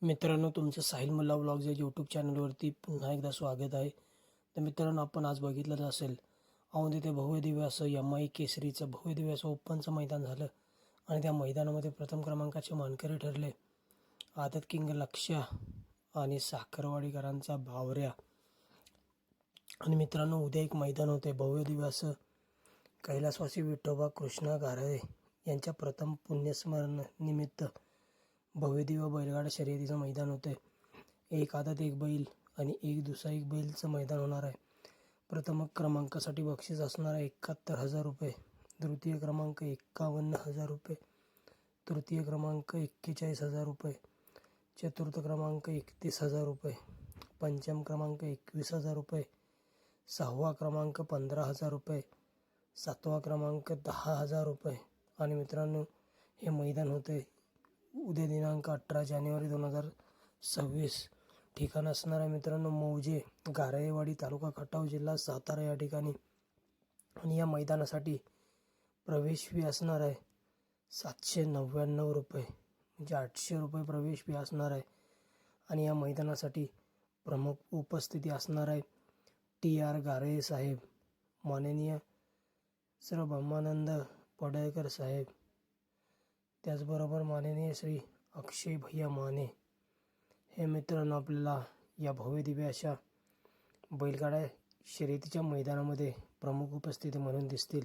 मित्रांनो, तुमचं साहिल मुल्ला व्लॉग्स या यूट्यूब चॅनलवरती पुन्हा एकदा स्वागत आहे. तर मित्रांनो, आपण आज बघितलं असेल औंध येथे भव्य दिव्य असं MI केसरीचं भव्य दिव्य असं ओपनचं मैदान झालं आणि त्या मैदानामध्ये प्रथम क्रमांकाचे मानकरी ठरले आदत किंग लक्ष्या आणि साखरवाडीकरांचा भावऱ्या. आणि मित्रांनो, उद्या एक मैदान होते भव्य दिव्य असं कैलासवासी विठोबा कृष्णा गारळे यांच्या प्रथम पुण्यस्मरण निमित्त भव्य दिव्य बैलगाडा शर्यतीचं मैदान होते. एक आदत एक बैल आणि एक दुसरा एक बैलचं मैदान होणार आहे. प्रथम क्रमांकासाठी बक्षीस असणार आहे 71,000 रुपये, द्वितीय क्रमांक 51,000 रुपये, तृतीय क्रमांक 41,000 रुपये, चतुर्थ क्रमांक 31,000 रुपये, पंचम क्रमांक 21,000 रुपये, सहावा क्रमांक 15,000 रुपये, सातवा क्रमांक 10,000 रुपये. आणि मित्रांनो, हे मैदान होते उद्या दिनांक 18 जानेवारी 2026. ठिकाण असणार आहे मित्रांनो मौजे गारळेवाडी तालुका खटाव जिल्हा सातारा या ठिकाणी. आणि या मैदानासाठी प्रवेश फी असणार आहे 799 रुपये, म्हणजे 800 रुपये प्रवेश फी असणार आहे. आणि या मैदानासाठी प्रमुख उपस्थिती असणार आहे TR गारळे साहेब, माननीय श्री ब्रह्मानंद पडळकर साहेब, त्याचबरोबर माननीय श्री अक्षय भैया माने. हे मित्रांनो आपल्याला या भव्य दिव्य अशा बैलगाड्या शर्यतीच्या मैदानामध्ये प्रमुख उपस्थिती म्हणून दिसतील.